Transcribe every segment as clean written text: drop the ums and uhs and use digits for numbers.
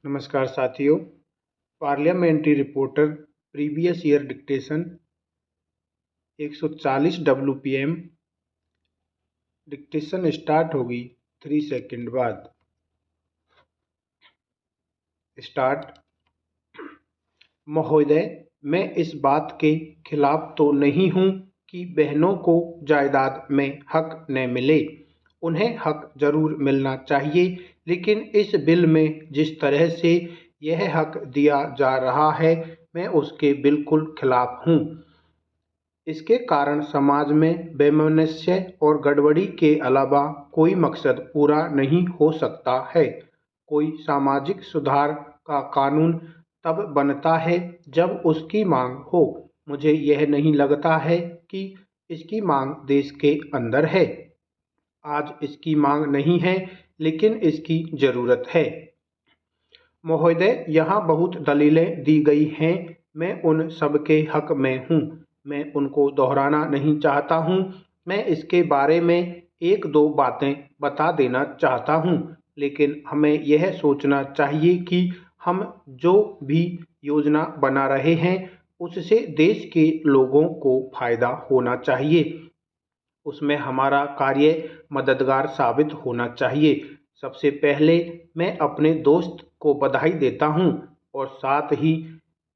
नमस्कार साथियों। Parliamentary reporter previous year dictation 140 WPM। Dictation start होगी 3 सेकंड बाद। स्टार्ट। महोदय, मैं इस बात के खिलाफ तो नहीं हूँ कि बहनों को जायदाद में हक न मिले। उन्हें हक जरूर मिलना चाहिए, लेकिन इस बिल में जिस तरह से यह हक दिया जा रहा है, मैं उसके बिल्कुल खिलाफ हूँ। इसके कारण समाज में वैमनस्य और गड़बड़ी के अलावा कोई मकसद पूरा नहीं हो सकता है। कोई सामाजिक सुधार का कानून तब बनता है जब उसकी मांग हो। मुझे यह नहीं लगता है कि इसकी मांग देश के अंदर है। आज इसकी मांग नहीं है, लेकिन इसकी जरूरत है। महोदय, यहाँ बहुत दलीलें दी गई हैं। मैं उन सबके हक में हूँ। मैं उनको दोहराना नहीं चाहता हूँ। मैं इसके बारे में एक दो बातें बता देना चाहता हूँ, लेकिन हमें यह सोचना चाहिए कि हम जो भी योजना बना रहे हैं, उससे देश के लोगों को फायदा होना चाहिए। उसमें हमारा कार्य मददगार साबित होना चाहिए। सबसे पहले मैं अपने दोस्त को बधाई देता हूँ और साथ ही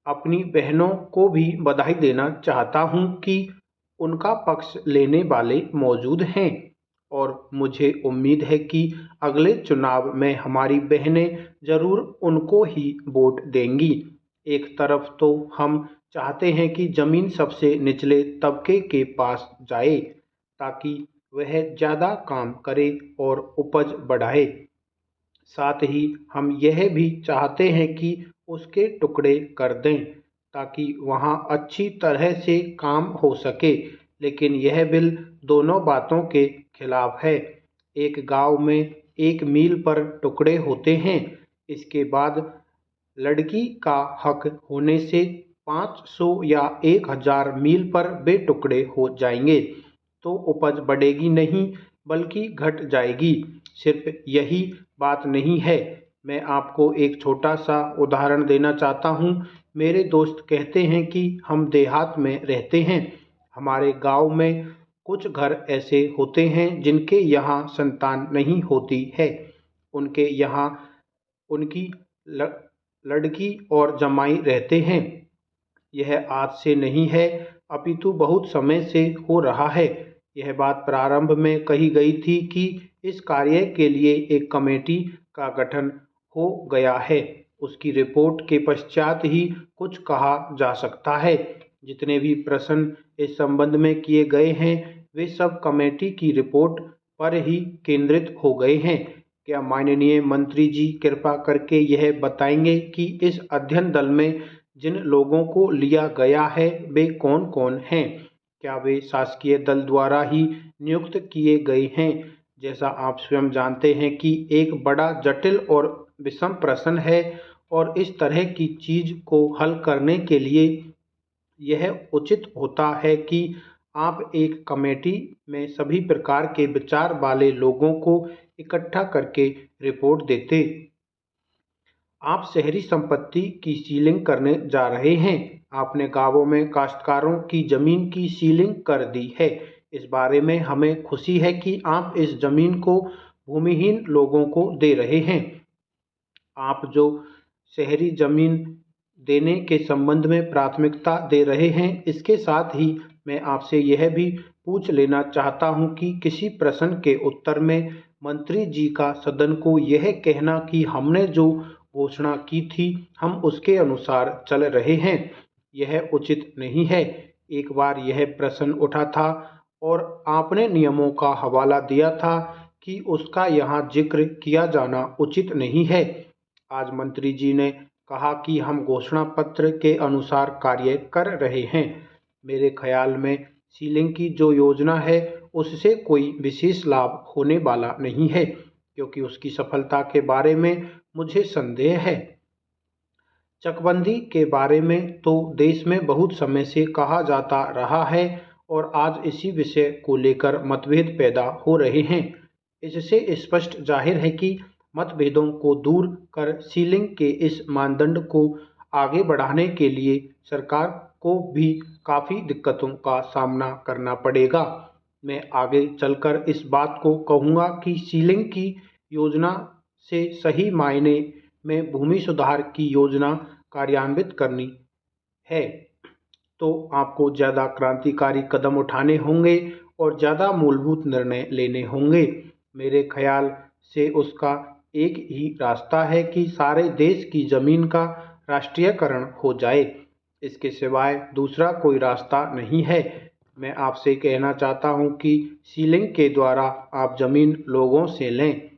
अपनी बहनों को भी बधाई देना चाहता हूँ कि उनका पक्ष लेने वाले मौजूद हैं, और मुझे उम्मीद है कि अगले चुनाव में हमारी बहनें जरूर उनको ही वोट देंगी। एक तरफ तो हम चाहते हैं कि जमीन सबसे निचले तबके के पास जाए, ताकि वह ज़्यादा काम करे और उपज बढ़ाए। साथ ही हम यह भी चाहते हैं कि उसके टुकड़े कर दें, ताकि वहाँ अच्छी तरह से काम हो सके। लेकिन यह बिल दोनों बातों के खिलाफ है। एक गांव में एक मील पर टुकड़े होते हैं। इसके बाद लड़की का हक होने से 500 या 1000 मील पर वे टुकड़े हो जाएंगे, तो उपज बढ़ेगी नहीं, बल्कि घट जाएगी। सिर्फ यही बात नहीं है। मैं आपको एक छोटा सा उदाहरण देना चाहता हूँ। मेरे दोस्त कहते हैं कि हम देहात में रहते हैं। हमारे गांव में कुछ घर ऐसे होते हैं जिनके यहाँ संतान नहीं होती है। उनके यहाँ उनकी लड़की और जमाई रहते हैं। यह आज से नहीं है, अपितु बहुत समय से हो रहा है। यह बात प्रारंभ में कही गई थी कि इस कार्य के लिए एक कमेटी का गठन हो गया है। उसकी रिपोर्ट के पश्चात ही कुछ कहा जा सकता है। जितने भी प्रश्न इस संबंध में किए गए हैं, वे सब कमेटी की रिपोर्ट पर ही केंद्रित हो गए हैं। क्या माननीय मंत्री जी कृपा करके यह बताएंगे कि इस अध्ययन दल में जिन लोगों को लिया गया है, वे कौन कौन हैं? क्या वे शासकीय दल द्वारा ही नियुक्त किए गए हैं? जैसा आप स्वयं जानते हैं कि एक बड़ा जटिल और विषम प्रश्न है, और इस तरह की चीज को हल करने के लिए यह उचित होता है कि आप एक कमेटी में सभी प्रकार के विचार वाले लोगों को इकट्ठा करके रिपोर्ट देते। आप शहरी संपत्ति की सीलिंग करने जा रहे हैं। आपने गांवों में काश्तकारों की जमीन की सीलिंग कर दी है। इस बारे में हमें खुशी है कि आप इस जमीन को भूमिहीन लोगों को दे रहे हैं। आप जो शहरी जमीन देने के संबंध में प्राथमिकता दे रहे हैं, इसके साथ ही मैं आपसे यह भी पूछ लेना चाहता हूं कि किसी प्रश्न के उत्तर में मंत्री जी का सदन को यह कहना कि हमने जो घोषणा की थी हम उसके अनुसार चल रहे हैं, यह उचित नहीं है। एक बार यह प्रश्न उठा था और आपने नियमों का हवाला दिया था कि उसका यहाँ जिक्र किया जाना उचित नहीं है। आज मंत्री जी ने कहा कि हम घोषणा पत्र के अनुसार कार्य कर रहे हैं। मेरे ख्याल में सीलिंग की जो योजना है, उससे कोई विशेष लाभ होने वाला नहीं है, क्योंकि उसकी सफलता के बारे में मुझे संदेह है। चकबंदी के बारे में तो देश में बहुत समय से कहा जाता रहा है, और आज इसी विषय को लेकर मतभेद पैदा हो रहे हैं। इससे स्पष्ट जाहिर है कि मतभेदों को दूर कर सीलिंग के इस मानदंड को आगे बढ़ाने के लिए सरकार को भी काफ़ी दिक्कतों का सामना करना पड़ेगा। मैं आगे चलकर इस बात को कहूँगा कि सीलिंग की योजना से सही मायने में भूमि सुधार की योजना कार्यान्वित करनी है तो आपको ज़्यादा क्रांतिकारी कदम उठाने होंगे और ज़्यादा मूलभूत निर्णय लेने होंगे। मेरे ख्याल से उसका एक ही रास्ता है कि सारे देश की ज़मीन का राष्ट्रीयकरण हो जाए। इसके सिवाय दूसरा कोई रास्ता नहीं है। मैं आपसे कहना चाहता हूँ कि सीलिंग के द्वारा आप ज़मीन लोगों से लें,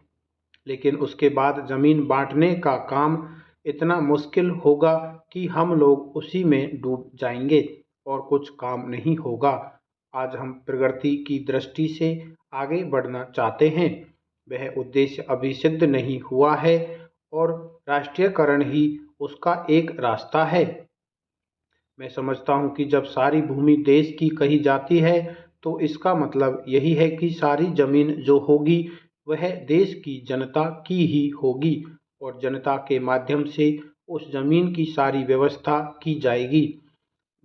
लेकिन उसके बाद ज़मीन बांटने का काम इतना मुश्किल होगा कि हम लोग उसी में डूब जाएंगे और कुछ काम नहीं होगा। आज हम प्रगति की दृष्टि से आगे बढ़ना चाहते हैं, वह उद्देश्य अभी सिद्ध नहीं हुआ है और राष्ट्रीयकरण ही उसका एक रास्ता है। मैं समझता हूँ कि जब सारी भूमि देश की कही जाती है तो इसका मतलब यही है कि सारी जमीन जो होगी वह देश की जनता की ही होगी और जनता के माध्यम से उस जमीन की सारी व्यवस्था की जाएगी।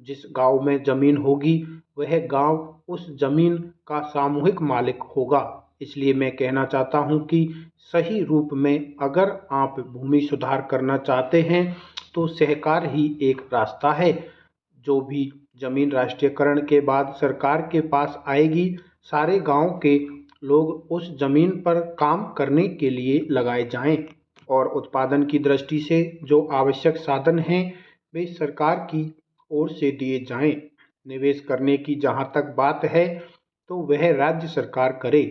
जिस गांव में जमीन होगी वह गांव उस जमीन का सामूहिक मालिक होगा। इसलिए मैं कहना चाहता हूं कि सही रूप में अगर आप भूमि सुधार करना चाहते हैं तो सहकार ही एक रास्ता है। जो भी जमीन राष्ट्रीयकरण के बाद सरकार के पास आएगी, सारे गांव के लोग उस जमीन पर काम करने के लिए लगाए जाएं और उत्पादन की दृष्टि से जो आवश्यक साधन हैं वे सरकार की ओर से दिए जाएं। निवेश करने की जहां तक बात है तो वह राज्य सरकार करे।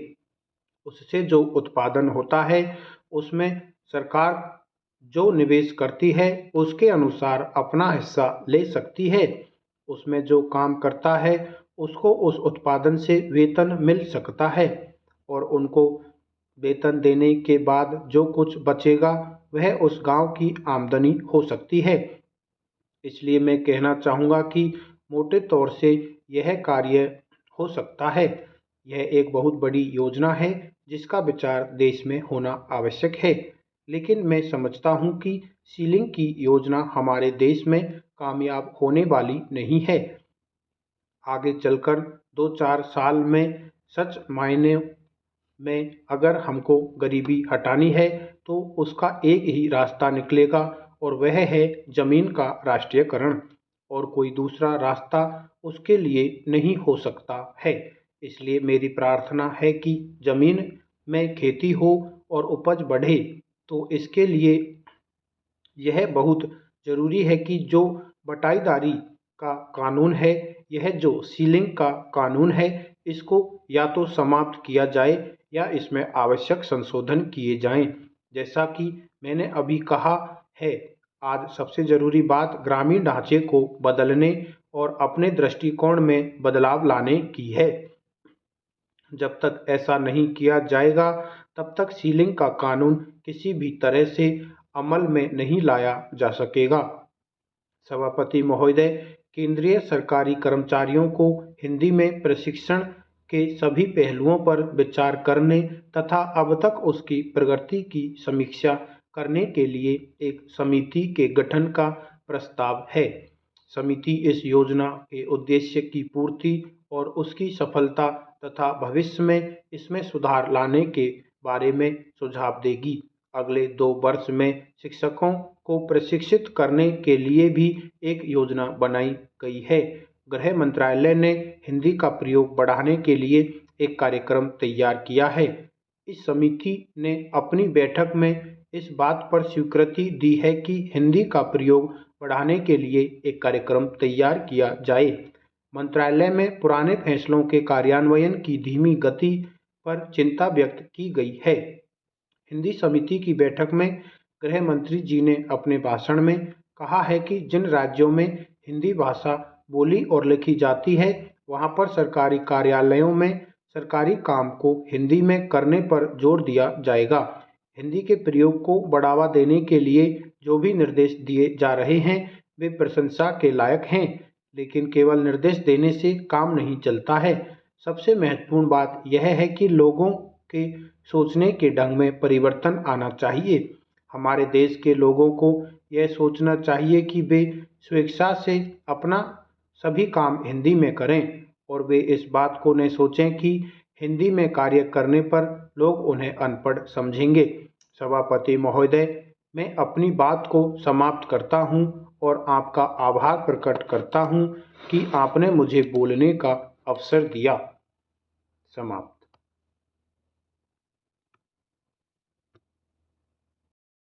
उससे जो उत्पादन होता है उसमें सरकार जो निवेश करती है उसके अनुसार अपना हिस्सा ले सकती है। उसमें जो काम करता है उसको उस उत्पादन से वेतन मिल सकता है और उनको वेतन देने के बाद जो कुछ बचेगा वह उस गांव की आमदनी हो सकती है। इसलिए मैं कहना चाहूँगा कि मोटे तौर से यह कार्य हो सकता है। यह एक बहुत बड़ी योजना है जिसका विचार देश में होना आवश्यक है, लेकिन मैं समझता हूँ कि सीलिंग की योजना हमारे देश में कामयाब होने वाली नहीं है। आगे चलकर 2-4 साल में सच मायने में अगर हमको गरीबी हटानी है तो उसका एक ही रास्ता निकलेगा और वह है जमीन का राष्ट्रीयकरण और कोई दूसरा रास्ता उसके लिए नहीं हो सकता है। इसलिए मेरी प्रार्थना है कि जमीन में खेती हो और उपज बढ़े, तो इसके लिए यह बहुत ज़रूरी है कि जो बटाईदारी का कानून है, यह जो सीलिंग का कानून है, इसको या तो समाप्त किया जाए या इसमें आवश्यक संशोधन किए जाएं। जैसा कि मैंने अभी कहा है, आज सबसे ज़रूरी बात ग्रामीण ढांचे को बदलने और अपने दृष्टिकोण में बदलाव लाने की है। जब तक ऐसा नहीं किया जाएगा तब तक सीलिंग का कानून किसी भी तरह से अमल में नहीं लाया जा सकेगा। सभापति महोदय, केंद्रीय सरकारी कर्मचारियों को हिंदी में प्रशिक्षण के सभी पहलुओं पर विचार करने तथा अब तक उसकी प्रगति की समीक्षा करने के लिए एक समिति के गठन का प्रस्ताव है। समिति इस योजना के उद्देश्य की पूर्ति और उसकी सफलता तथा भविष्य में इसमें सुधार लाने के बारे में सुझाव देगी। अगले 2 वर्ष में शिक्षकों को प्रशिक्षित करने के लिए भी एक योजना बनाई गई है। गृह मंत्रालय ने हिंदी का प्रयोग बढ़ाने के लिए एक कार्यक्रम तैयार किया है। इस समिति ने अपनी बैठक में इस बात पर स्वीकृति दी है कि हिंदी का प्रयोग बढ़ाने के लिए एक कार्यक्रम तैयार किया जाए। मंत्रालय में पुराने फैसलों के कार्यान्वयन की धीमी गति पर चिंता व्यक्त की गई है। हिंदी समिति की बैठक में गृह मंत्री जी ने अपने भाषण में कहा है कि जिन राज्यों में हिंदी भाषा बोली और लिखी जाती है, वहां पर सरकारी कार्यालयों में सरकारी काम को हिंदी में करने पर जोर दिया जाएगा। हिंदी के प्रयोग को बढ़ावा देने के लिए जो भी निर्देश दिए जा रहे हैं वे प्रशंसा के लायक हैं, लेकिन केवल निर्देश देने से काम नहीं चलता है। सबसे महत्वपूर्ण बात यह है कि लोगों के सोचने के ढंग में परिवर्तन आना चाहिए। हमारे देश के लोगों को यह सोचना चाहिए कि वे स्वेच्छा से अपना सभी काम हिंदी में करें और वे इस बात को न सोचें कि हिंदी में कार्य करने पर लोग उन्हें अनपढ़ समझेंगे। सभापति महोदय, मैं अपनी बात को समाप्त करता हूँ और आपका आभार प्रकट करता हूँ कि आपने मुझे बोलने का अवसर दिया। समाप्त।